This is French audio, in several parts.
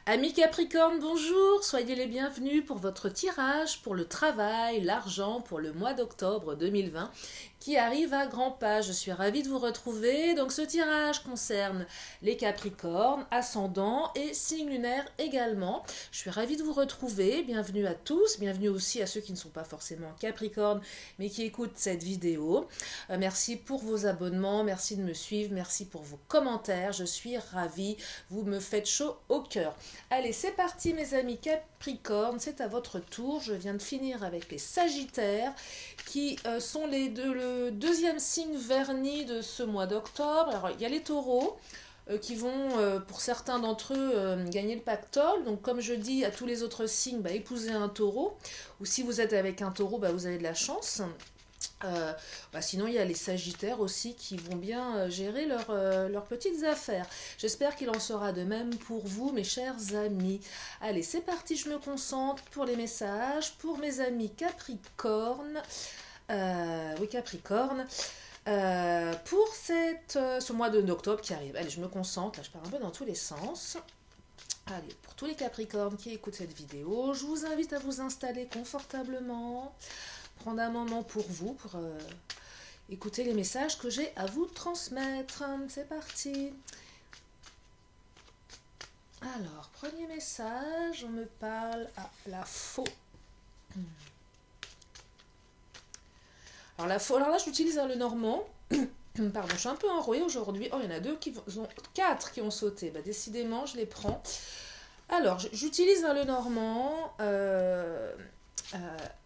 Amis Capricorne, bonjour, soyez les bienvenus pour votre tirage pour le travail, l'argent pour le mois d'octobre 2020 qui arrive à grands pas. Je suis ravie de vous retrouver. Donc ce tirage concerne les Capricornes, ascendant et signe lunaire également. Je suis ravie de vous retrouver. Bienvenue à tous, bienvenue aussi à ceux qui ne sont pas forcément Capricornes mais qui écoutent cette vidéo. Merci pour vos abonnements, merci de me suivre, merci pour vos commentaires. Je suis ravie, vous me faites chaud au cœur. Allez, c'est parti mes amis Capricorne, c'est à votre tour. Je viens de finir avec les Sagittaires qui sont le deuxième signe verni de ce mois d'octobre. Alors, il y a les Taureaux qui vont, pour certains d'entre eux, gagner le pactole. Donc, comme je dis à tous les autres signes, épousez un taureau. Ou si vous êtes avec un taureau, vous avez de la chance. Sinon, il y a les Sagittaires aussi qui vont bien gérer leurs petites affaires. J'espère qu'il en sera de même pour vous, mes chers amis. Allez, c'est parti, je me concentre pour les messages. Pour mes amis Capricorne, oui Capricorne, pour ce mois d'octobre qui arrive. Allez, je me concentre, là je pars un peu dans tous les sens. Allez, pour tous les Capricornes qui écoutent cette vidéo, je vous invite à vous installer confortablement. Prendre un moment pour vous, pour écouter les messages que j'ai à vous transmettre. C'est parti. Alors, premier message, on me parle à la faux. Alors, la faux, alors là, j'utilise le normand. Pardon, je suis un peu enrouée aujourd'hui. Oh, il y en a quatre qui ont sauté. Décidément, je les prends. Alors, j'utilise le normand.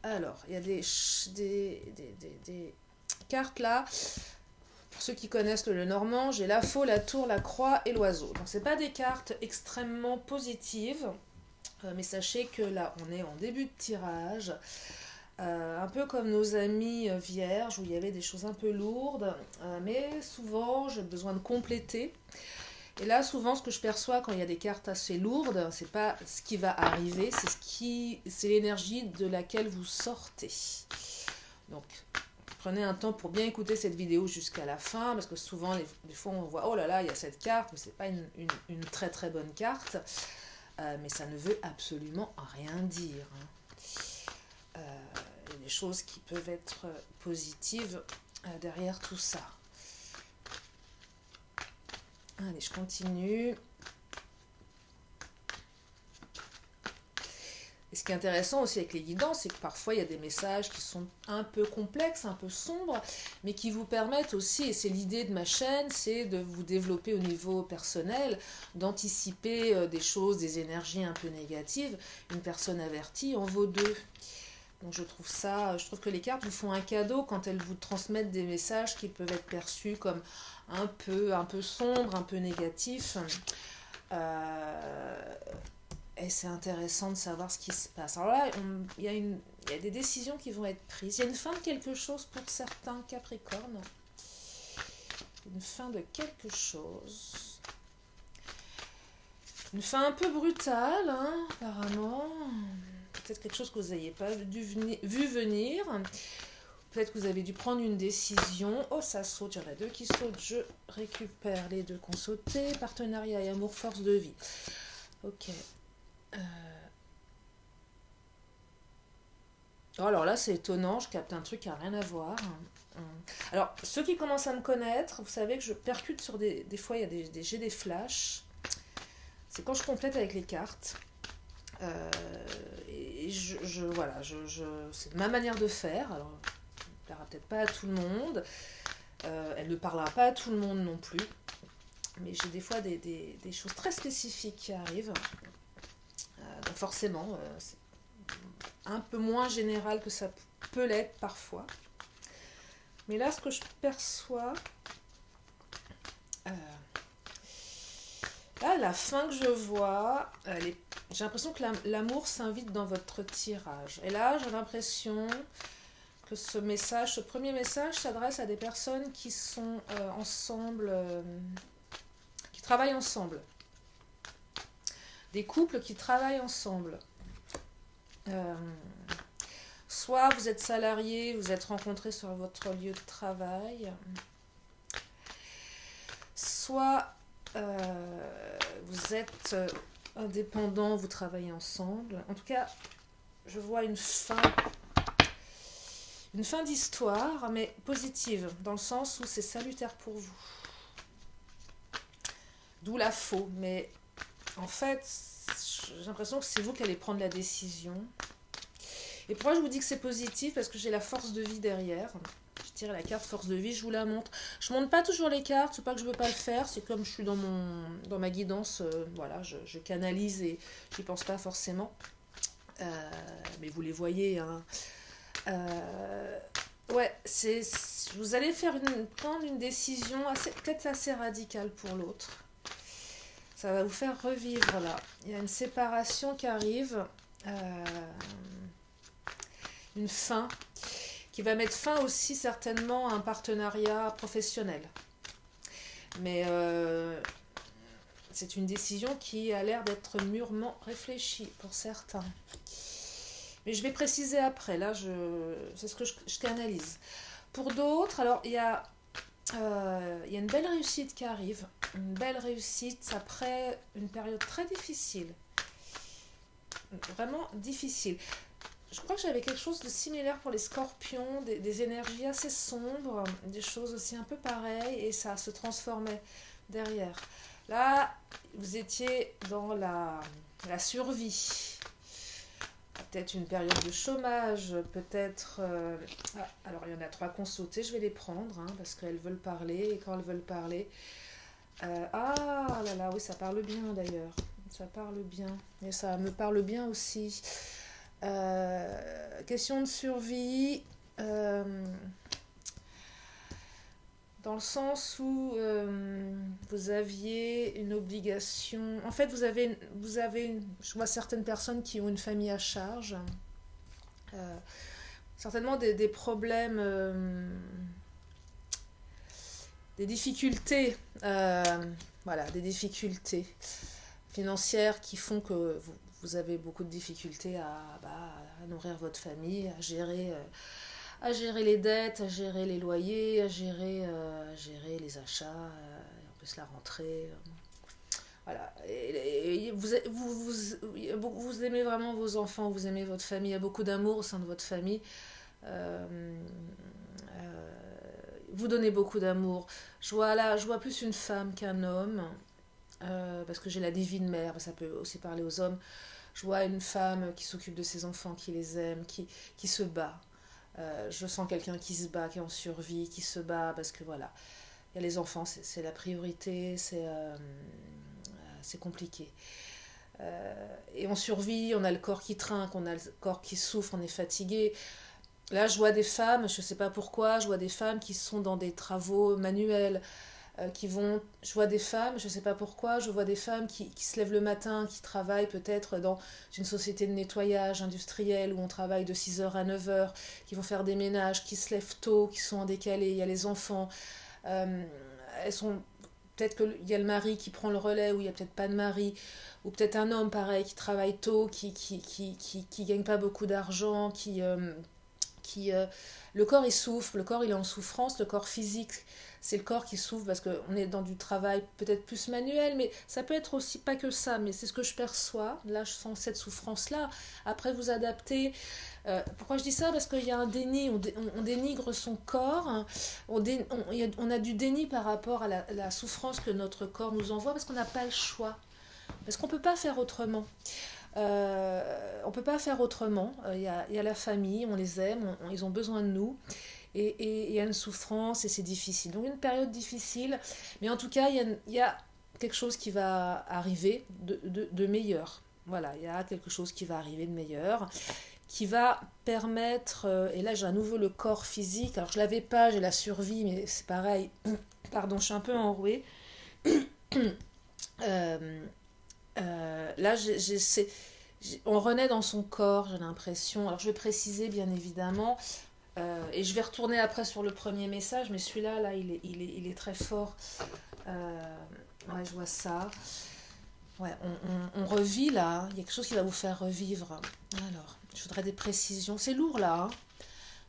Alors, il y a des cartes là. Pour ceux qui connaissent le normand, j'ai la faux, la tour, la croix et l'oiseau. Donc, c'est pas des cartes extrêmement positives. Mais sachez que là, on est en début de tirage. Un peu comme nos amis vierges, où il y avait des choses un peu lourdes. Mais souvent, j'ai besoin de compléter. Et là, souvent, ce que je perçois quand il y a des cartes assez lourdes, c'est pas ce qui va arriver, c'est l'énergie de laquelle vous sortez. Donc, prenez un temps pour bien écouter cette vidéo jusqu'à la fin, parce que souvent, des fois, on voit, oh là là, il y a cette carte, mais c'est pas une très très bonne carte, mais ça ne veut absolument rien dire. Il y a des choses qui peuvent être positives derrière tout ça. Allez, je continue. Et ce qui est intéressant aussi avec les guidances, c'est que parfois il y a des messages qui sont un peu complexes, un peu sombres, mais qui vous permettent aussi, et c'est l'idée de ma chaîne, c'est de vous développer au niveau personnel, d'anticiper des choses, des énergies un peu négatives. Une personne avertie en vaut deux. Donc je trouve que les cartes vous font un cadeau quand elles vous transmettent des messages qui peuvent être perçus comme un peu sombres, un peu négatifs. Et c'est intéressant de savoir ce qui se passe. Alors là, il y a des décisions qui vont être prises. Il y a une fin de quelque chose pour certains Capricornes. Une fin de quelque chose. Une fin un peu brutale, apparemment. Peut-être quelque chose que vous n'ayez pas vu venir. Peut-être que vous avez dû prendre une décision. Oh, ça saute, il y en a deux qui sautent. Je récupère les deux qui ont sauté. Partenariat et amour, force de vie. Ok. Oh, alors là, c'est étonnant. Je capte un truc qui n'a rien à voir. Alors, ceux qui commencent à me connaître, vous savez que je percute sur des fois, il y a j'ai des flashs. C'est quand je complète avec les cartes. Et c'est ma manière de faire. Alors, elle ne plaira peut-être pas à tout le monde. Elle ne parlera pas à tout le monde non plus. Mais j'ai des fois des choses très spécifiques qui arrivent. Donc forcément, c'est un peu moins général que ça peut l'être parfois. Mais là, ce que je perçois... là, la fin que je vois, j'ai l'impression que l'amour s'invite dans votre tirage. Et là, j'ai l'impression que ce premier message s'adresse à des personnes qui sont ensemble, qui travaillent ensemble. Des couples qui travaillent ensemble. Soit vous êtes salarié, vous êtes rencontrés sur votre lieu de travail. Soit vous êtes indépendant, vous travaillez ensemble. En tout cas, je vois une fin d'histoire, mais positive, dans le sens où c'est salutaire pour vous. D'où la faux, mais en fait, j'ai l'impression que c'est vous qui allez prendre la décision. Et pourquoi je vous dis que c'est positif? Parce que j'ai la force de vie derrière. Je tire la carte force de vie, je vous la montre. Je ne montre pas toujours les cartes, c'est pas que je ne veux pas le faire, c'est comme je suis dans ma guidance, voilà, je canalise et je n'y pense pas forcément. Mais vous les voyez, hein. Ouais, vous allez prendre une décision peut-être assez radicale pour l'autre. Ça va vous faire revivre là. Il y a une séparation qui arrive, une fin, qui va mettre fin aussi certainement à un partenariat professionnel. Mais c'est une décision qui a l'air d'être mûrement réfléchie pour certains. Mais je vais préciser après, là, c'est ce que je canalise. Pour d'autres, alors, il y a une belle réussite qui arrive. Une belle réussite après une période très difficile. Vraiment difficile. Je crois que j'avais quelque chose de similaire pour les scorpions, des énergies assez sombres, des choses aussi un peu pareilles, et ça se transformait derrière. Là, vous étiez dans la survie. Peut-être une période de chômage, peut-être... alors, il y en a 3 qui ont sauté, je vais les prendre, hein, parce qu'elles veulent parler, et quand elles veulent parler... ah là là, oui, ça parle bien d'ailleurs. Ça parle bien, et ça me parle bien aussi. Question de survie, dans le sens où vous aviez une obligation. En fait, vous avez je vois certaines personnes qui ont une famille à charge, certainement des problèmes, des difficultés, voilà, des difficultés financières qui font que vous avez beaucoup de difficultés à nourrir votre famille, à gérer les dettes, à gérer les loyers, à gérer les achats, en plus la rentrée. Voilà. Et vous aimez vraiment vos enfants, vous aimez votre famille, il y a beaucoup d'amour au sein de votre famille. Vous donnez beaucoup d'amour. Je vois plus une femme qu'un homme, parce que j'ai la divine mère, ça peut aussi parler aux hommes. Je vois une femme qui s'occupe de ses enfants, qui les aime, qui se bat. Je sens quelqu'un qui se bat, qui est en survie, qui se bat, parce que voilà, il y a les enfants, c'est la priorité, c'est compliqué. Et on survit, on a le corps qui trinque, on a le corps qui souffre, on est fatigué. Là, je vois des femmes, je ne sais pas pourquoi, je vois des femmes qui sont dans des travaux manuels, je vois des femmes, je ne sais pas pourquoi, je vois des femmes qui se lèvent le matin, qui travaillent peut-être dans une société de nettoyage industriel où on travaille de 6h à 9h, qui vont faire des ménages, qui se lèvent tôt, qui sont en décalé, il y a les enfants, elles sont... Peut-être qu'il y a le mari qui prend le relais, ou il n'y a peut-être pas de mari, ou peut-être un homme pareil qui travaille tôt, qui gagne pas beaucoup d'argent, le corps il souffre, le corps il est en souffrance, le corps physique c'est le corps qui souffre parce qu'on est dans du travail peut-être plus manuel, mais ça peut être aussi pas que ça, mais c'est ce que je perçois. Là je sens cette souffrance là, après vous adaptez. Pourquoi je dis ça? Parce qu'il y a un déni, on dénigre son corps, on a du déni par rapport à la souffrance que notre corps nous envoie, parce qu'on n'a pas le choix, parce qu'on ne peut pas faire autrement. On peut pas faire autrement. Il y a la famille, on les aime, ils ont besoin de nous, et il y a une souffrance et c'est difficile. Donc une période difficile, mais en tout cas il y a quelque chose qui va arriver de meilleur. Voilà, il y a quelque chose qui va arriver de meilleur, qui va permettre, et là j'ai à nouveau le corps physique, alors je l'avais pas, j'ai la survie, mais c'est pareil, pardon, je suis un peu enrouée. Là, on renaît dans son corps, j'ai l'impression. Alors, je vais préciser, bien évidemment, et je vais retourner après sur le premier message, mais celui-là, là, il est très fort. Ouais, je vois ça. Ouais, on revit, là. Il y a quelque chose qui va vous faire revivre. Alors, je voudrais des précisions. C'est lourd, là, hein.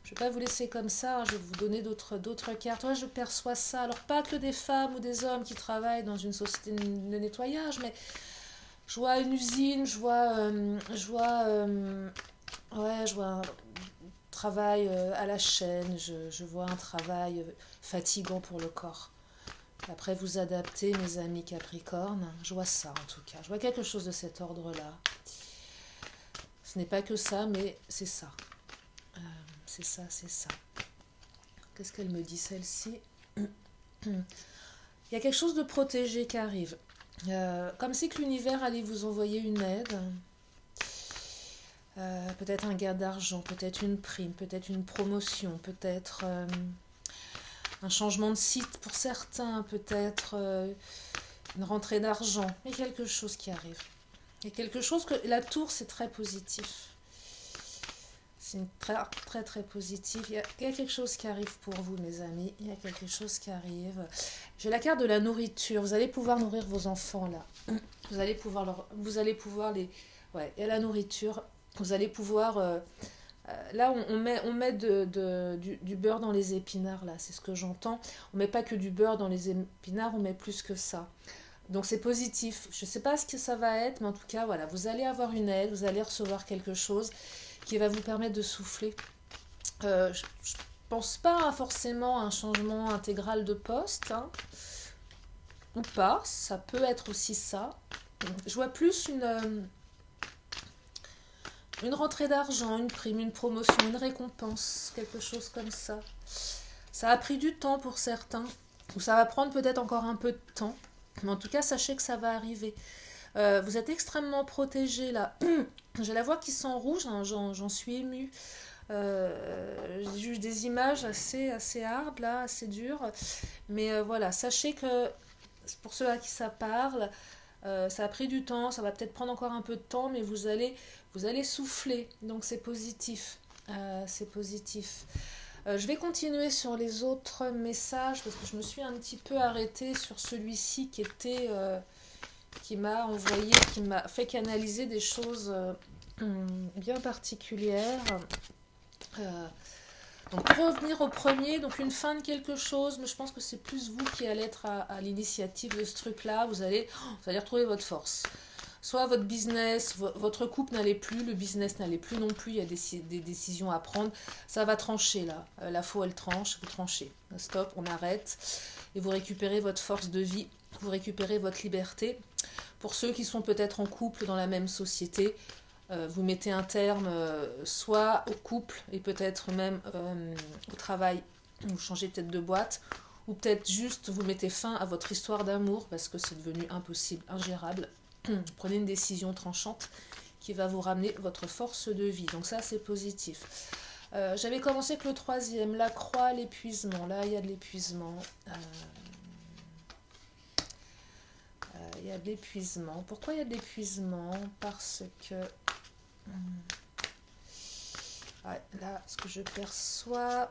Je ne vais pas vous laisser comme ça, hein. Je vais vous donner d'autres cartes. Ouais, je perçois ça. Alors, pas que des femmes ou des hommes qui travaillent dans une société de nettoyage, mais Je vois une usine, ouais, je vois un travail à la chaîne, je vois un travail fatigant pour le corps. Après, vous adaptez, mes amis Capricorne. Je vois ça, en tout cas. Je vois quelque chose de cet ordre-là. Ce n'est pas que ça, mais c'est ça. C'est ça, c'est ça. Qu'est-ce qu'elle me dit, celle-ci? Il y a quelque chose de protégé qui arrive. Comme si que l'univers allait vous envoyer une aide. Peut-être un gain d'argent, peut-être une prime, peut-être une promotion, peut-être un changement de site pour certains, peut-être une rentrée d'argent. Il y a quelque chose qui arrive. Il y a quelque chose que... La tour, c'est très positif. C'est très, très, très positif. Il y a quelque chose qui arrive pour vous, mes amis. Il y a quelque chose qui arrive. J'ai la carte de la nourriture. Vous allez pouvoir nourrir vos enfants, là. Vous allez pouvoir les... Ouais, il y a la nourriture. Vous allez pouvoir... là, on met du beurre dans les épinards, là. C'est ce que j'entends. On met pas que du beurre dans les épinards, on met plus que ça. Donc, c'est positif. Je ne sais pas ce que ça va être, mais en tout cas, voilà. Vous allez avoir une aide, vous allez recevoir quelque chose qui va vous permettre de souffler. Je ne pense pas forcément à un changement intégral de poste, hein, ou pas, ça peut être aussi ça. Je vois plus une rentrée d'argent, une prime, une promotion, une récompense, quelque chose comme ça. Ça a pris du temps pour certains, ou ça va prendre peut-être encore un peu de temps, mais en tout cas, sachez que ça va arriver. Vous êtes extrêmement protégé là. J'ai la voix qui s'enrouge, hein, j'en suis émue. J'ai eu des images assez hard là, assez dures. Mais voilà, sachez que pour ceux à qui ça parle, ça a pris du temps, ça va peut-être prendre encore un peu de temps, mais vous allez souffler. Donc c'est positif. C'est positif. Je vais continuer sur les autres messages parce que je me suis un petit peu arrêtée sur celui-ci qui m'a envoyé, qui m'a fait canaliser des choses bien particulières. Donc pour revenir au premier, donc une fin de quelque chose, mais je pense que c'est plus vous qui allez être à l'initiative de ce truc-là. Vous allez retrouver votre force. Soit votre business, votre couple n'allait plus, le business n'allait plus non plus, il y a des décisions à prendre. Ça va trancher là. La faux, elle tranche, vous tranchez. Stop, on arrête. Et vous récupérez votre force de vie, vous récupérez votre liberté. Pour ceux qui sont peut-être en couple dans la même société, vous mettez un terme soit au couple et peut-être même au travail, vous changez peut-être de boîte, ou peut-être juste vous mettez fin à votre histoire d'amour parce que c'est devenu impossible, ingérable. Prenez une décision tranchante qui va vous ramener votre force de vie. Donc ça, c'est positif. J'avais commencé avec le troisième, la croix, l'épuisement. Là, il y a de l'épuisement. Il y a de l'épuisement. Pourquoi il y a de l'épuisement? Parce que... ouais, là, ce que je perçois...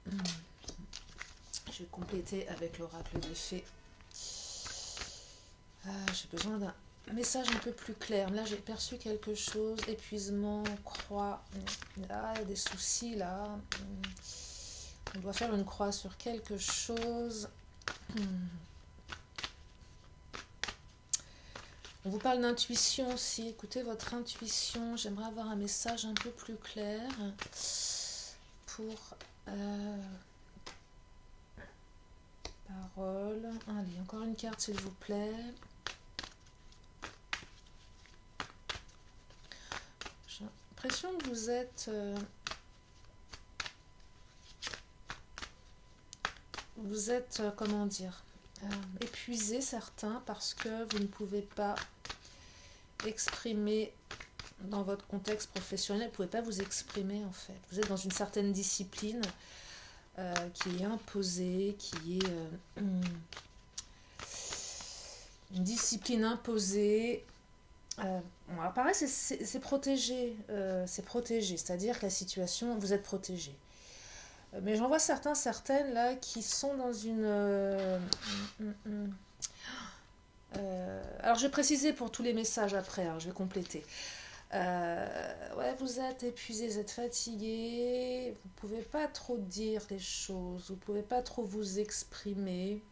je vais compléter avec l'oracle des fées. J'ai besoin d'un message un peu plus clair. Là, j'ai perçu quelque chose. Épuisement, croix. Là, il y a des soucis, là. On doit faire une croix sur quelque chose. On vous parle d'intuition aussi. Écoutez votre intuition. J'aimerais avoir un message un peu plus clair pour parole. Allez, encore une carte, s'il vous plaît. J'ai l'impression que vous êtes... comment dire, épuisés certains parce que vous ne pouvez pas exprimer dans votre contexte professionnel, vous ne pouvez pas vous exprimer en fait. Vous êtes dans une certaine discipline qui est imposée, qui est une discipline imposée. Bon, alors pareil, c'est protégé, c'est-à-dire que la situation, vous êtes protégé. Mais j'en vois certaines là qui sont dans une... alors je vais préciser pour tous les messages après, hein, je vais compléter. Ouais, vous êtes épuisé, vous êtes fatigué, vous ne pouvez pas trop dire les choses, vous ne pouvez pas trop vous exprimer.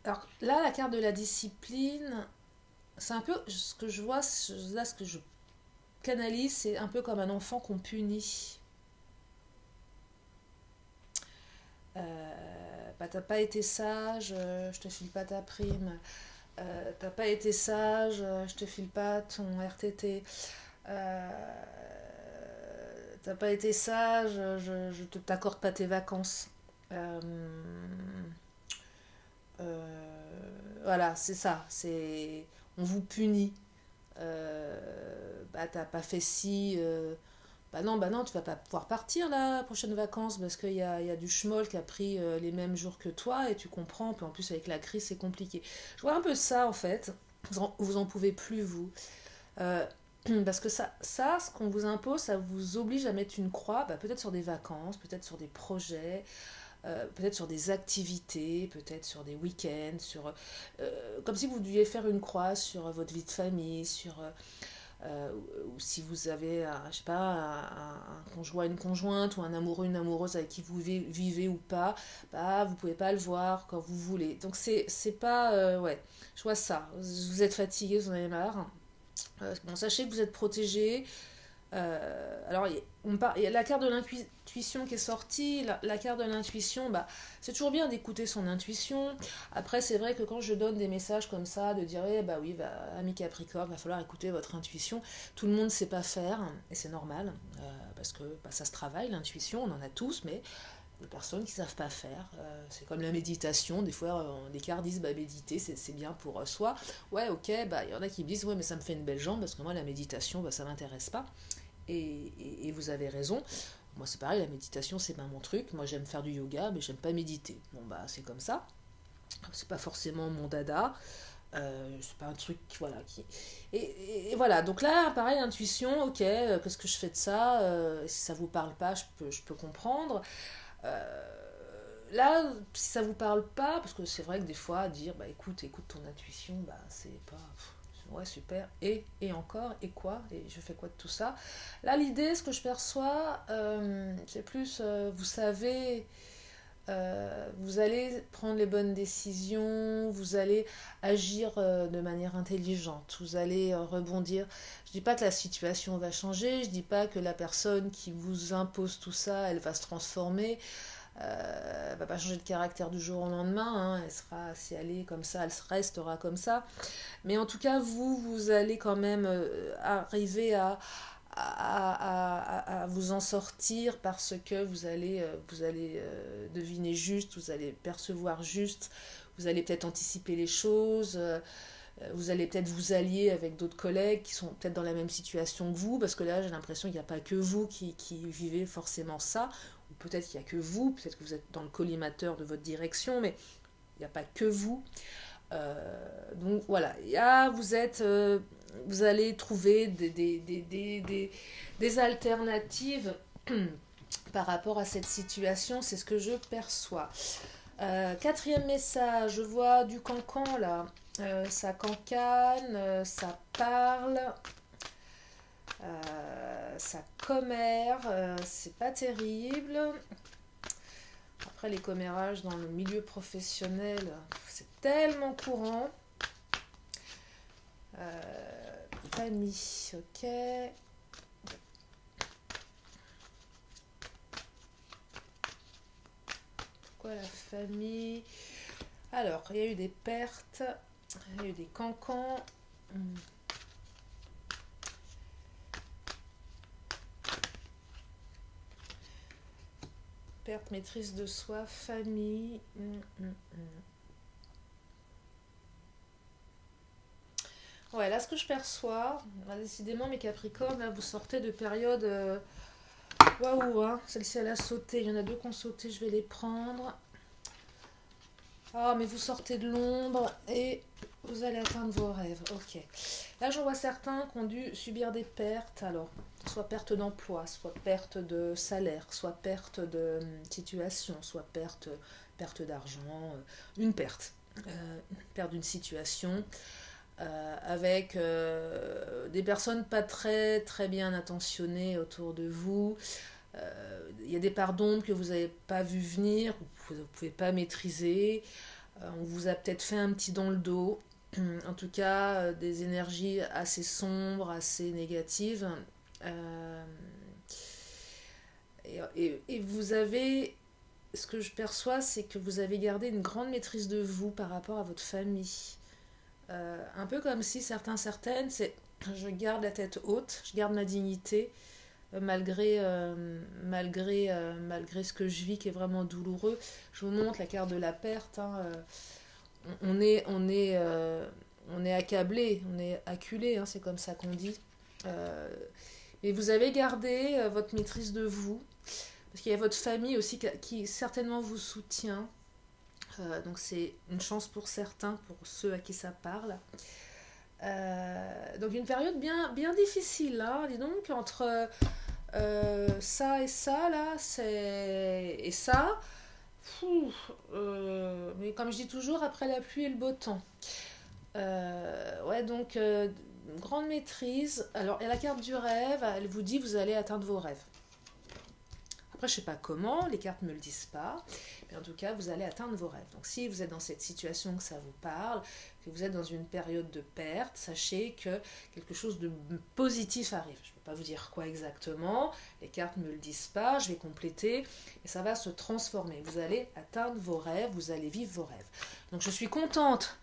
Alors là, la carte de la discipline, c'est un peu ce que je vois, là ce que je canalise, c'est un peu comme un enfant qu'on punit. Bah, t'as pas été sage, je te file pas ta prime. T'as pas été sage, je te file pas ton RTT. Euh, T'as pas été sage, je te t'accorde pas tes vacances. Euh, voilà, c'est ça. C'est on vous punit. Bah t'as pas fait ci. Bah non, tu vas pas pouvoir partir là, prochaine vacances, parce il y a du schmoll qui a pris les mêmes jours que toi, et tu comprends, puis en plus avec la crise c'est compliqué. Je vois un peu ça en fait, vous en pouvez plus vous. Euh, Parce que ce qu'on vous impose, ça vous oblige à mettre une croix, bah, peut-être sur des vacances, peut-être sur des projets, peut-être sur des activités, peut-être sur des week-ends, comme si vous deviez faire une croix sur votre vie de famille, ou si vous avez, je sais pas, un conjoint, une conjointe, ou un amoureux, une amoureuse avec qui vous vivez ou pas, bah, vous pouvez pas le voir quand vous voulez. Donc c'est pas, ouais, je vois ça. Vous êtes fatigué, vous en avez marre. Bon, sachez que vous êtes protégé. Alors, il y a la carte de l'intuition qui est sortie. La carte de l'intuition, bah, c'est toujours bien d'écouter son intuition. Après, c'est vrai que quand je donne des messages comme ça, de dire, bah oui, bah, ami Capricorne, il va falloir écouter votre intuition. Tout le monde ne sait pas faire, et c'est normal, parce que bah, ça se travaille, l'intuition, on en a tous, mais des personnes qui ne savent pas faire. C'est comme la méditation, des fois des cartes disent bah, méditer c'est bien pour soi. Ouais, ok, bah, y en a qui me disent ouais, mais ça me fait une belle jambe parce que moi la méditation bah, ça m'intéresse pas. Et vous avez raison. Moi c'est pareil, la méditation c'est pas mon truc. Moi j'aime faire du yoga, mais j'aime pas méditer. Bon bah c'est comme ça. C'est pas forcément mon dada. C'est pas un truc voilà qui et voilà donc là pareil intuition ok qu'est-ce que je fais de ça si ça vous parle pas je peux comprendre. Là, si ça vous parle pas, parce que c'est vrai que des fois, dire, bah écoute ton intuition, bah c'est pas. Ouais, super. Et encore, et quoi? Et je fais quoi de tout ça? Là, l'idée, ce que je perçois, c'est plus, vous savez, vous allez prendre les bonnes décisions, vous allez agir de manière intelligente, vous allez rebondir. Je dis pas que la situation va changer, je dis pas que la personne qui vous impose tout ça, elle va se transformer. Elle va pas changer de caractère du jour au lendemain, hein. Elle sera, si elle est comme ça, elle restera comme ça. Mais en tout cas, vous allez quand même arriver à vous en sortir parce que vous allez deviner juste, vous allez percevoir juste, vous allez peut-être anticiper les choses, vous allez peut-être vous allier avec d'autres collègues qui sont peut-être dans la même situation que vous, parce que là j'ai l'impression qu'il n'y a pas que vous qui vivez forcément ça, ou peut-être qu'il n'y a que vous, peut-être que vous êtes dans le collimateur de votre direction, mais il n'y a pas que vous. Donc voilà, vous allez trouver des alternatives par rapport à cette situation, c'est ce que je perçois. Quatrième message, je vois du cancan là. Ça cancane, ça parle, ça commère, c'est pas terrible. Après, les commérages dans le milieu professionnel, c'est tellement courant. Famille, ok. Pourquoi la famille? Alors, il y a eu des pertes, il y a eu des cancans. Perte, maîtrise de soi, famille. Ouais, là, ce que je perçois, décidément, mes Capricornes, là, vous sortez de période. Waouh, hein, celle-ci, elle a sauté. Il y en a deux qui ont sauté, je vais les prendre. Ah, mais vous sortez de l'ombre et vous allez atteindre vos rêves. Ok. Là, j'en vois certains qui ont dû subir des pertes. Alors, soit perte d'emploi, soit perte de salaire, soit perte de situation, soit perte d'argent, une perte. Perte d'une situation. Avec des personnes pas très très bien intentionnées autour de vous. Il y a des parts d'ombre que vous n'avez pas vu venir, vous ne pouvez pas maîtriser. On vous a peut-être fait un petit dans le dos. En tout cas, des énergies assez sombres, assez négatives. Et vous avez, ce que je perçois, c'est que vous avez gardé une grande maîtrise de vous par rapport à votre famille. Un peu comme si certaines, c'est je garde la tête haute, je garde ma dignité, malgré ce que je vis qui est vraiment douloureux. Je vous montre la carte de la perte. Hein, on est accablé, on est acculé, hein, c'est comme ça qu'on dit. Mais vous avez gardé votre maîtrise de vous, parce qu'il y a votre famille aussi qui certainement vous soutient. Donc c'est une chance pour certains, pour ceux à qui ça parle. Donc une période bien difficile, hein, dis donc, entre ça et ça, là, et ça. Mais comme je dis toujours, après la pluie et le beau temps. Ouais, donc, grande maîtrise. Alors, et la carte du rêve, elle vous dit vous allez atteindre vos rêves. Après, je ne sais pas comment, les cartes ne me le disent pas, mais en tout cas, vous allez atteindre vos rêves. Donc, si vous êtes dans cette situation, que ça vous parle, que vous êtes dans une période de perte, sachez que quelque chose de positif arrive. Je ne peux pas vous dire quoi exactement, les cartes ne me le disent pas, je vais compléter, et ça va se transformer. Vous allez atteindre vos rêves, vous allez vivre vos rêves. Donc, je suis contente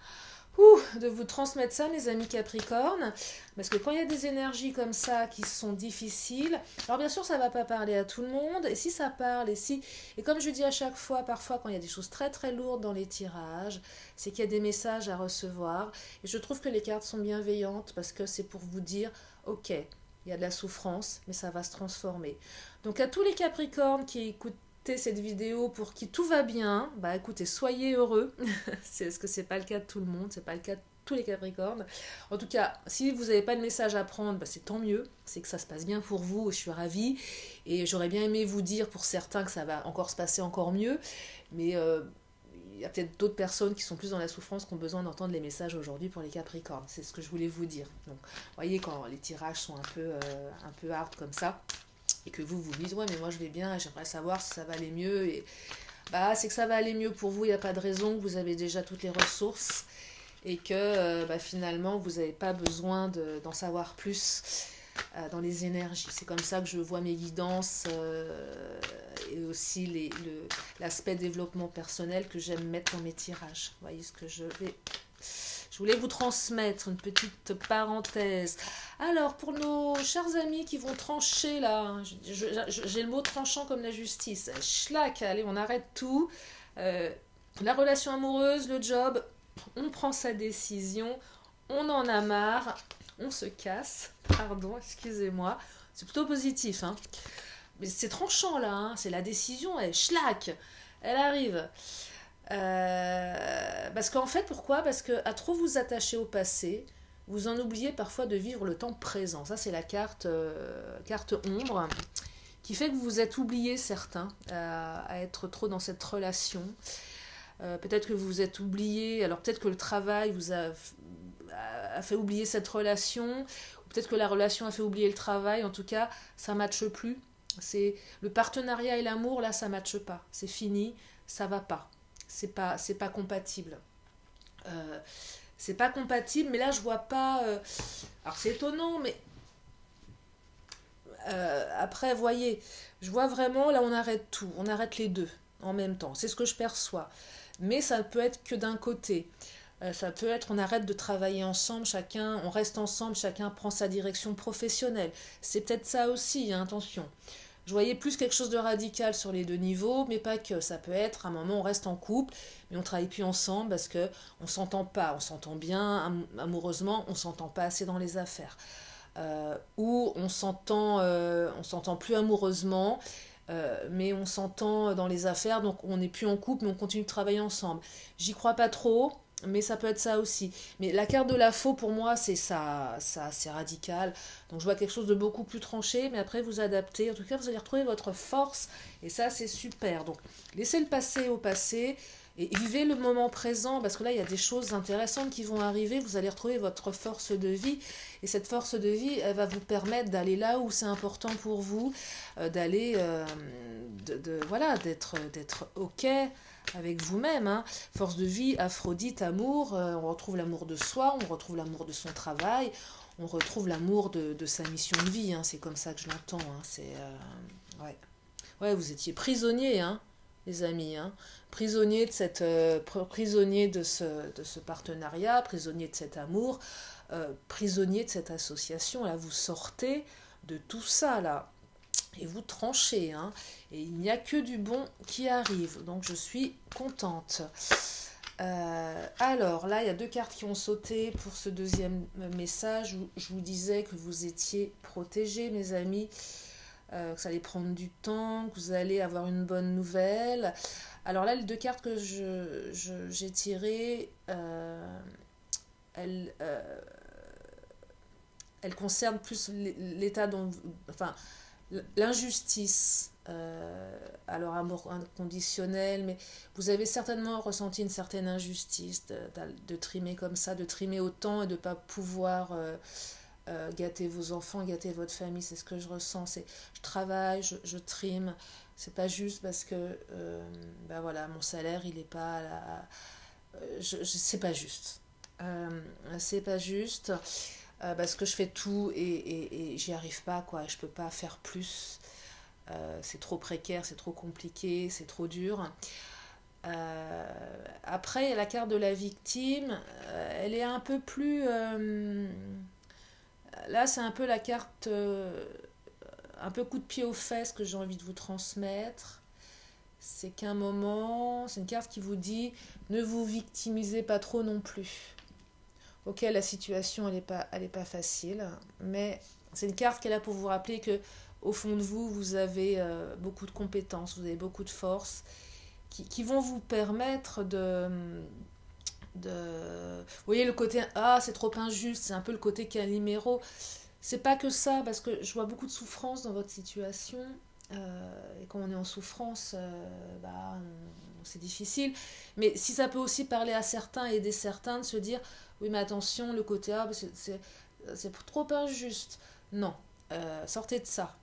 de vous transmettre ça, mes amis Capricorne, parce que quand il y a des énergies comme ça qui sont difficiles, alors bien sûr ça ne va pas parler à tout le monde, et si ça parle, et comme je dis à chaque fois, parfois quand il y a des choses très très lourdes dans les tirages, c'est qu'il y a des messages à recevoir, et je trouve que les cartes sont bienveillantes, parce que c'est pour vous dire, ok, il y a de la souffrance, mais ça va se transformer. Donc à tous les Capricornes qui écoutent cette vidéo, pour qui tout va bien, bah écoutez, soyez heureux, parce que c'est pas le cas de tout le monde, c'est pas le cas de tous les Capricornes. En tout cas, si vous n'avez pas de message à prendre, bah c'est tant mieux, c'est que ça se passe bien pour vous, et je suis ravie, et j'aurais bien aimé vous dire pour certains que ça va encore se passer encore mieux, mais il y a peut-être d'autres personnes qui sont plus dans la souffrance qui ont besoin d'entendre les messages aujourd'hui pour les Capricornes, c'est ce que je voulais vous dire. Donc, vous voyez, quand les tirages sont un peu hard comme ça, et que vous dites, ouais, mais moi je vais bien, j'aimerais savoir si ça va aller mieux, et bah c'est que ça va aller mieux pour vous, il n'y a pas de raison, vous avez déjà toutes les ressources, et que finalement vous n'avez pas besoin d'en savoir plus dans les énergies. C'est comme ça que je vois mes guidances, et aussi l'aspect développement personnel que j'aime mettre dans mes tirages. Vous voyez ce que je voulais vous transmettre, une petite parenthèse. Alors, pour nos chers amis qui vont trancher, là, j'ai le mot tranchant comme la justice. Schlack, allez, on arrête tout. La relation amoureuse, le job, on prend sa décision, on en a marre, on se casse. Pardon, excusez-moi. C'est plutôt positif, hein. Mais c'est tranchant, là, hein. C'est la décision, schlack, elle arrive. Parce qu'en fait, pourquoi? Parce qu'à trop vous attacher au passé, vous en oubliez parfois de vivre le temps présent. Ça, c'est la carte ombre, qui fait que vous vous êtes oublié certains à être trop dans cette relation. Peut-être que vous vous êtes oublié, alors peut-être que le travail vous a fait oublier cette relation, ou peut-être que la relation a fait oublier le travail. En tout cas, ça ne matche plus. Le partenariat et l'amour, là, ça ne matche pas. C'est fini, ça ne va pas. C'est pas compatible. C'est pas compatible, mais là je vois pas. Alors c'est étonnant, mais après, voyez, je vois vraiment, là on arrête tout, on arrête les deux en même temps. C'est ce que je perçois. Mais ça peut être que d'un côté. Ça peut être, on arrête de travailler ensemble, on reste ensemble, chacun prend sa direction professionnelle. C'est peut-être ça aussi, hein, attention. Je voyais plus quelque chose de radical sur les deux niveaux, mais pas que. Ça peut être, à un moment, on reste en couple, mais on travaille plus ensemble parce qu'on ne s'entend pas. On s'entend bien amoureusement, on ne s'entend pas assez dans les affaires. Ou on s'entend plus amoureusement, mais on s'entend dans les affaires, donc on n'est plus en couple, mais on continue de travailler ensemble. J'y crois pas trop, mais ça peut être ça aussi. Mais la carte de la faux, pour moi, c'est ça, c'est radical. Donc je vois quelque chose de beaucoup plus tranché, mais après vous adaptez. En tout cas, vous allez retrouver votre force, et ça, c'est super. Donc laissez le passé au passé, Et vivez le moment présent, parce que là, il y a des choses intéressantes qui vont arriver. Vous allez retrouver votre force de vie. Et cette force de vie, elle va vous permettre d'aller là où c'est important pour vous, d'aller, voilà, d'être OK avec vous-même. Hein. Force de vie, Aphrodite, amour. On retrouve l'amour de soi, on retrouve l'amour de son travail, on retrouve l'amour de sa mission de vie. Hein. C'est comme ça que je l'entends. Hein. C'est, ouais. Ouais, vous étiez prisonnier, hein, les amis. Hein. Prisonnier prisonnier de ce partenariat, prisonnier de cet amour, prisonnier de cette association. Là, vous sortez de tout ça, là. Et vous tranchez, hein, et il n'y a que du bon qui arrive, donc je suis contente. Alors là, il y a 2 cartes qui ont sauté pour ce deuxième message où je vous disais que vous étiez protégés, mes amis, que ça allait prendre du temps, que vous allez avoir une bonne nouvelle. Alors là, les 2 cartes que j'ai tirées, elles concernent plus l'état dont... Enfin, l'injustice, alors amour inconditionnel, mais vous avez certainement ressenti une certaine injustice de trimer comme ça, de trimer autant et de ne pas pouvoir gâter vos enfants, gâter votre famille. C'est ce que je ressens. Je travaille, je trime. C'est pas juste parce que ben voilà, mon salaire il n'est pas c'est pas juste. C'est pas juste. Parce que je fais tout et j'y arrive pas, quoi. Je peux pas faire plus. C'est trop précaire, c'est trop compliqué, c'est trop dur. Après, il y a la carte de la victime. Elle est un peu plus... là, c'est un peu la carte... un peu coup de pied aux fesses que j'ai envie de vous transmettre. C'est qu'un moment... C'est une carte qui vous dit ne vous victimisez pas trop non plus. Ok, la situation, elle est pas facile, mais c'est une carte qui est là pour vous rappeler que au fond de vous, vous avez beaucoup de compétences, vous avez beaucoup de force, qui vont vous permettre vous voyez le côté, ah, c'est trop injuste, c'est un peu le côté Calimero. C'est pas que ça, parce que je vois beaucoup de souffrance dans votre situation, et quand on est en souffrance, c'est difficile. Mais si ça peut aussi parler à certains et aider certains de se dire, oui mais attention, le côté A, c'est trop injuste. Non, sortez de ça.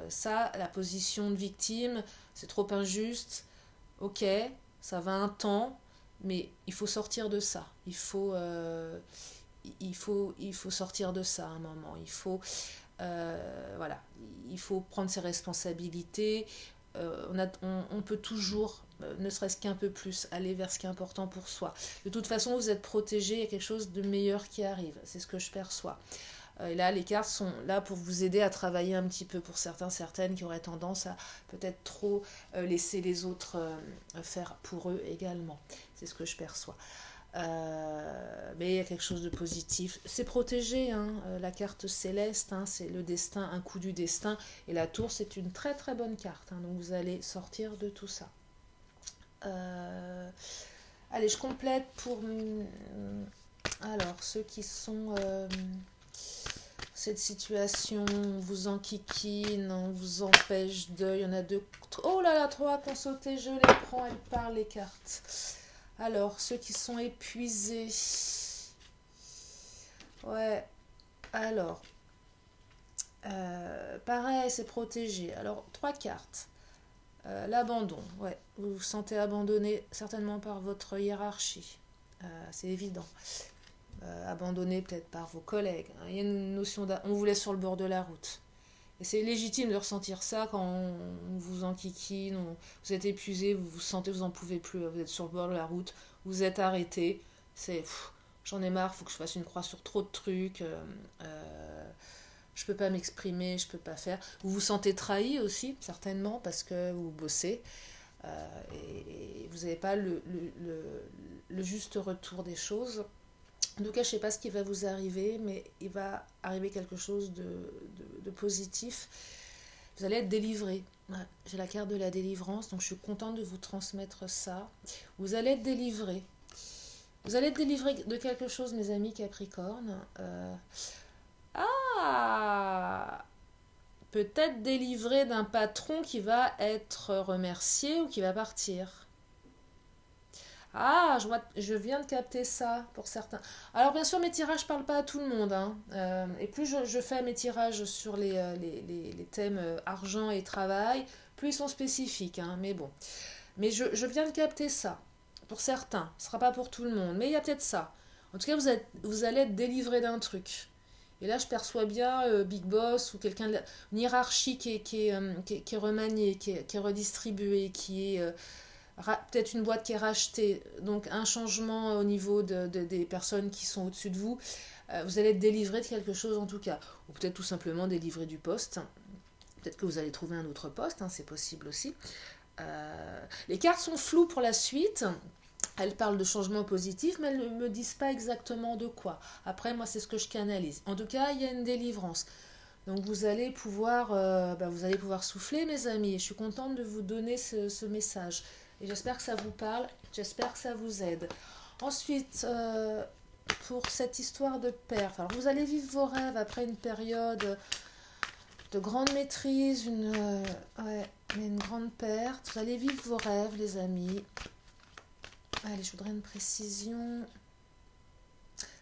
Ça, la position de victime, c'est trop injuste. Ok, ça va un temps, mais il faut sortir de ça. Il faut sortir de ça à un moment. Voilà, il faut prendre ses responsabilités. On peut toujours, ne serait-ce qu'un peu plus, aller vers ce qui est important pour soi. De toute façon, vous êtes protégé, il y a quelque chose de meilleur qui arrive. C'est ce que je perçois. Et là, les cartes sont là pour vous aider à travailler un petit peu pour certaines qui auraient tendance à peut-être trop laisser les autres faire pour eux également. C'est ce que je perçois. Mais il y a quelque chose de positif. C'est protégé, hein, la carte céleste, hein, c'est le destin, un coup du destin. Et la tour, c'est une très très bonne carte. Hein, donc vous allez sortir de tout ça. Allez, je complète pour... Alors, ceux qui sont... cette situation vous enquiquine, on vous empêche de... Il y en a 2... Oh là là, 3 qui ont sauté, je les prends, elles parlent les cartes. Alors, ceux qui sont épuisés. Ouais. Alors. Pareil, c'est protégé. Alors, 3 cartes. L'abandon. Ouais. Vous vous sentez abandonné certainement par votre hiérarchie. C'est évident. Abandonné peut-être par vos collègues. Il y a une notion on vous laisse sur le bord de la route. Et c'est légitime de ressentir ça quand on vous enquiquine, vous êtes épuisé, vous vous sentez, vous n'en pouvez plus, vous êtes sur le bord de la route, vous êtes arrêté, j'en ai marre, il faut que je fasse une croix sur trop de trucs, je peux pas m'exprimer, je peux pas faire. Vous vous sentez trahi aussi, certainement, parce que vous bossez, et vous n'avez pas le juste retour des choses. En tout cas, je ne sais pas ce qui va vous arriver, mais il va arriver quelque chose de positif. Vous allez être délivré. Ouais, j'ai la carte de la délivrance, donc je suis contente de vous transmettre ça. Vous allez être délivré. Vous allez être délivré de quelque chose, mes amis Capricorne. Peut-être délivré d'un patron qui va être remercié ou qui va partir. Ah, je viens de capter ça pour certains. Alors bien sûr, mes tirages ne parlent pas à tout le monde, hein. Et plus je fais mes tirages sur les thèmes argent et travail, plus ils sont spécifiques, hein. Mais bon. Mais je viens de capter ça. Pour certains. Ce ne sera pas pour tout le monde. Mais il y a peut-être ça. En tout cas, vous allez être délivré d'un truc. Et là, je perçois bien Big Boss ou quelqu'un, une hiérarchie qui est remaniée, qui est redistribuée, qui est peut-être une boîte qui est rachetée. Donc, un changement au niveau des personnes qui sont au-dessus de vous. Vous allez être délivré de quelque chose en tout cas. Ou peut-être tout simplement délivré du poste. Peut-être que vous allez trouver un autre poste, hein, c'est possible aussi. Les cartes sont floues pour la suite. Elles parlent de changements positifs, mais elles ne me disent pas exactement de quoi. Après, moi, c'est ce que je canalise. En tout cas, il y a une délivrance. Donc, vous allez pouvoir souffler, mes amis. Et je suis contente de vous donner ce message. Et j'espère que ça vous parle. J'espère que ça vous aide. Ensuite, pour cette histoire de perte. Alors, vous allez vivre vos rêves après une période de grande maîtrise, une grande perte. Vous allez vivre vos rêves, les amis. Allez, je voudrais une précision.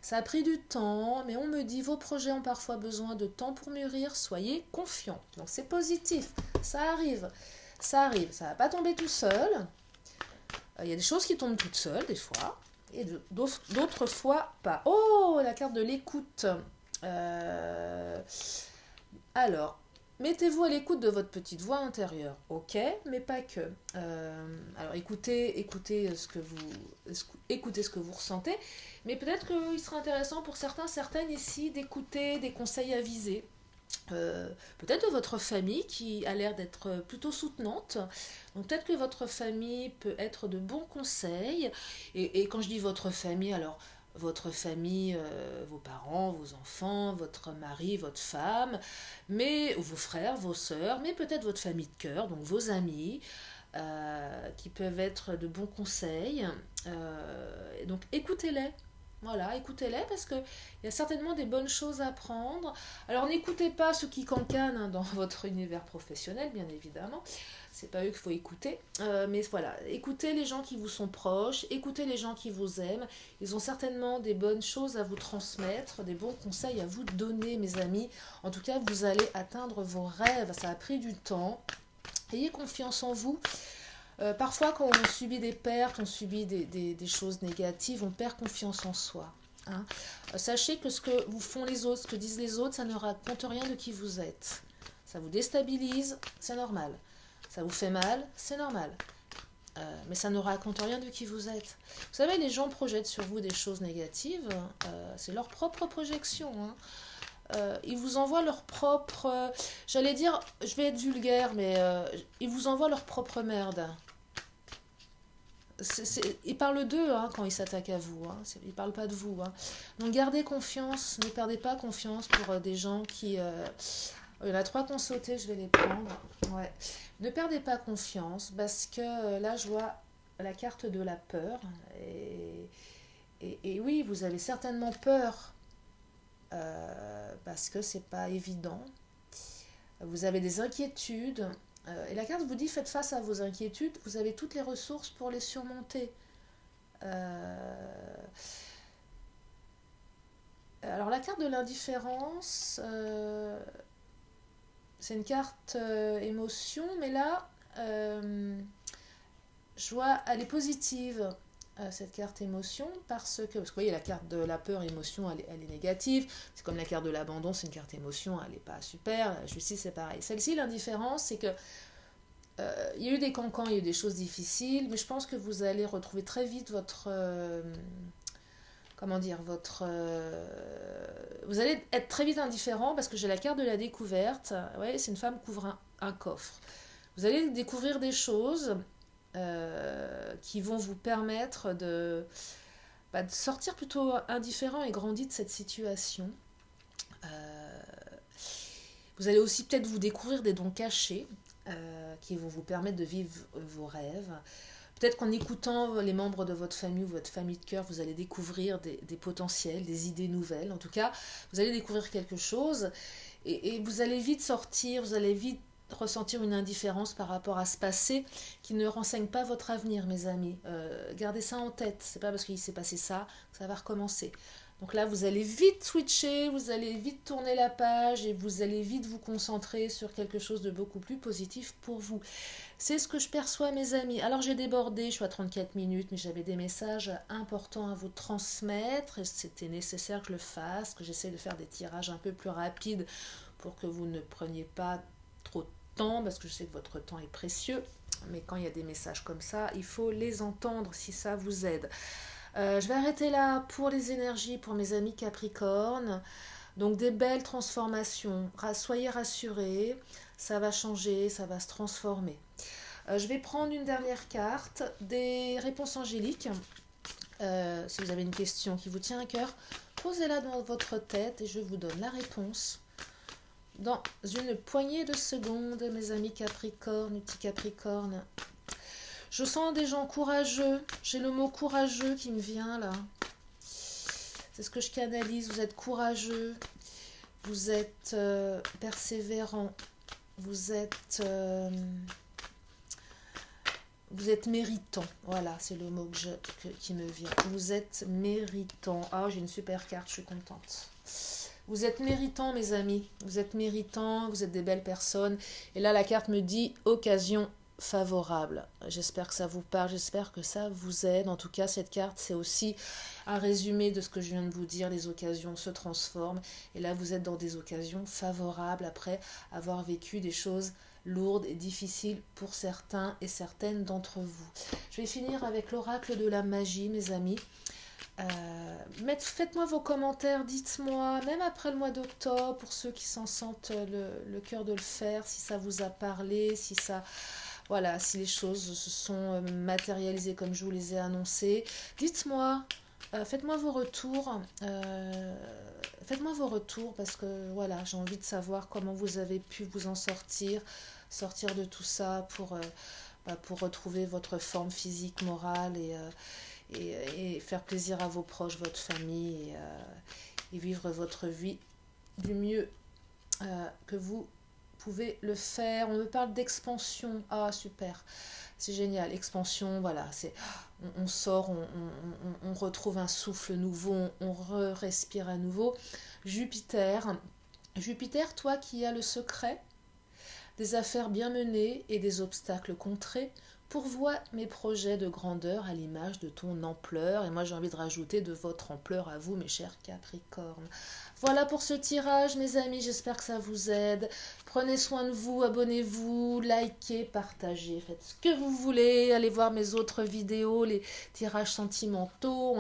Ça a pris du temps, mais on me dit vos projets ont parfois besoin de temps pour mûrir. Soyez confiants. Donc c'est positif. Ça arrive. Ça arrive. Ça ne va pas tomber tout seul. Il y a des choses qui tombent toutes seules, des fois. Et d'autres fois, pas. Oh, la carte de l'écoute. Alors, mettez-vous à l'écoute de votre petite voix intérieure, ok, mais pas que. Alors écoutez ce que vous ressentez, mais peut-être qu'il sera intéressant pour certaines ici d'écouter des conseils avisés. Peut-être de votre famille qui a l'air d'être plutôt soutenante. Donc peut-être que votre famille peut être de bons conseils. Et quand je dis votre famille, alors votre famille, vos parents, vos enfants, votre mari, votre femme, mais vos frères, vos sœurs, mais peut-être votre famille de cœur, donc vos amis, qui peuvent être de bons conseils. Donc écoutez-les. Voilà, écoutez-les parce qu'il y a certainement des bonnes choses à prendre. Alors n'écoutez pas ceux qui cancanent, hein, dans votre univers professionnel, bien évidemment. C'est pas eux qu'il faut écouter. Mais voilà, écoutez les gens qui vous sont proches, écoutez les gens qui vous aiment. Ils ont certainement des bonnes choses à vous transmettre, des bons conseils à vous donner, mes amis. En tout cas, vous allez atteindre vos rêves. Ça a pris du temps. Ayez confiance en vous. Parfois, quand on subit des pertes, on subit des choses négatives, on perd confiance en soi. Hein. Sachez que ce que vous font les autres, ce que disent les autres, ça ne raconte rien de qui vous êtes. Ça vous déstabilise, c'est normal. Ça vous fait mal, c'est normal. Mais ça ne raconte rien de qui vous êtes. Vous savez, les gens projettent sur vous des choses négatives, c'est leur propre projection. Hein. Ils vous envoient leur propre... j'allais dire, je vais être vulgaire, mais ils vous envoient leur propre merde. Ils parlent d'eux, hein, quand ils s'attaquent à vous. Hein. Ils ne parlent pas de vous. Hein. Donc gardez confiance, ne perdez pas confiance pour des gens qui... il y en a 3 qui ont sauté, je vais les prendre. Ouais. Ne perdez pas confiance parce que là, je vois la carte de la peur. Et oui, vous avez certainement peur parce que c'est pas évident. Vous avez des inquiétudes. Et la carte vous dit faites face à vos inquiétudes. Vous avez toutes les ressources pour les surmonter. Alors la carte de l'indifférence... c'est une carte émotion, mais là, je vois, elle est positive, cette carte émotion, parce que vous voyez, la carte de la peur, émotion, elle est négative. C'est comme la carte de l'abandon, c'est une carte émotion, elle n'est pas super. La justice, c'est pareil. Celle-ci, l'indifférence, c'est que il y a eu des cancans, il y a eu des choses difficiles, mais je pense que vous allez retrouver très vite votre... comment dire, vous allez être très vite indifférent parce que j'ai la carte de la découverte. Ouais, c'est une femme qui ouvre un coffre. Vous allez découvrir des choses qui vont vous permettre de sortir plutôt indifférent et grandi de cette situation. Vous allez aussi peut-être vous découvrir des dons cachés qui vont vous permettre de vivre vos rêves. Peut-être qu'en écoutant les membres de votre famille ou votre famille de cœur, vous allez découvrir des potentiels, des idées nouvelles. En tout cas, vous allez découvrir quelque chose et vous allez vite sortir, vous allez vite ressentir une indifférence par rapport à ce passé qui ne renseigne pas votre avenir, mes amis. Gardez ça en tête. C'est pas parce qu'il s'est passé ça que ça va recommencer. Donc là, vous allez vite switcher, vous allez vite tourner la page et vous allez vite vous concentrer sur quelque chose de beaucoup plus positif pour vous. C'est ce que je perçois, mes amis. Alors, j'ai débordé, je suis à 34 minutes, mais j'avais des messages importants à vous transmettre et c'était nécessaire que je le fasse, que j'essaie de faire des tirages un peu plus rapides pour que vous ne preniez pas trop de temps, parce que je sais que votre temps est précieux. Mais quand il y a des messages comme ça, il faut les entendre si ça vous aide. Je vais arrêter là pour les énergies, pour mes amis Capricorne. Donc des belles transformations. Soyez rassurés, ça va changer, ça va se transformer. Je vais prendre une dernière carte, des réponses angéliques. Si vous avez une question qui vous tient à cœur, posez-la dans votre tête et je vous donne la réponse dans une poignée de secondes, mes amis Capricorne, petits Capricornes. Je sens des gens courageux. J'ai le mot courageux qui me vient là. C'est ce que je canalise. Vous êtes courageux. Vous êtes persévérant. Vous êtes méritant. Voilà, c'est le mot qui me vient. Vous êtes méritant. Ah, j'ai une super carte, je suis contente. Vous êtes méritant, mes amis. Vous êtes méritant, vous êtes des belles personnes. Et là, la carte me dit occasion favorable. J'espère que ça vous parle, j'espère que ça vous aide. En tout cas, cette carte, c'est aussi un résumé de ce que je viens de vous dire. Les occasions se transforment. Et là, vous êtes dans des occasions favorables après avoir vécu des choses lourdes et difficiles pour certains et certaines d'entre vous. Je vais finir avec l'oracle de la magie, mes amis. Faites-moi vos commentaires, dites-moi, même après le mois d'octobre, pour ceux qui s'en sentent le cœur de le faire, si ça vous a parlé, si ça... Voilà, si les choses se sont matérialisées comme je vous les ai annoncées. Dites-moi, faites-moi vos retours. Faites-moi vos retours parce que voilà, j'ai envie de savoir comment vous avez pu vous en sortir de tout ça pour retrouver votre forme physique, morale et faire plaisir à vos proches, votre famille et vivre votre vie du mieux que vous pouvez le faire. On me parle d'expansion. Ah, super. C'est génial. Expansion, voilà. On sort, on retrouve un souffle nouveau, on respire à nouveau. Jupiter, toi qui as le secret des affaires bien menées et des obstacles contrés, pourvois mes projets de grandeur à l'image de ton ampleur. Et moi, j'ai envie de rajouter de votre ampleur à vous, mes chers Capricornes. Voilà pour ce tirage, mes amis. J'espère que ça vous aide. Prenez soin de vous, abonnez-vous, likez, partagez. Faites ce que vous voulez. Allez voir mes autres vidéos. Les tirages sentimentaux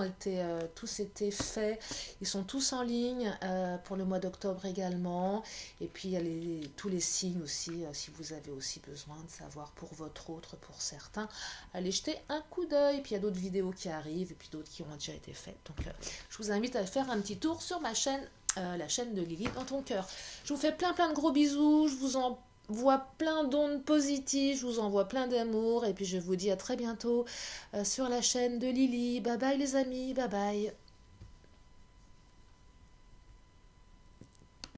tous été faits. Ils sont tous en ligne pour le mois d'octobre également. Et puis, il y a tous les signes aussi, si vous avez aussi besoin de savoir pour votre autre, pour certains. Allez jeter un coup d'œil. Puis, il y a d'autres vidéos qui arrivent et puis d'autres qui ont déjà été faites. Donc, je vous invite à faire un petit tour sur ma chaîne. La chaîne de Lily dans ton cœur. Je vous fais plein de gros bisous, je vous envoie plein d'ondes positives, je vous envoie plein d'amour et puis je vous dis à très bientôt sur la chaîne de Lily. Bye bye les amis, bye bye.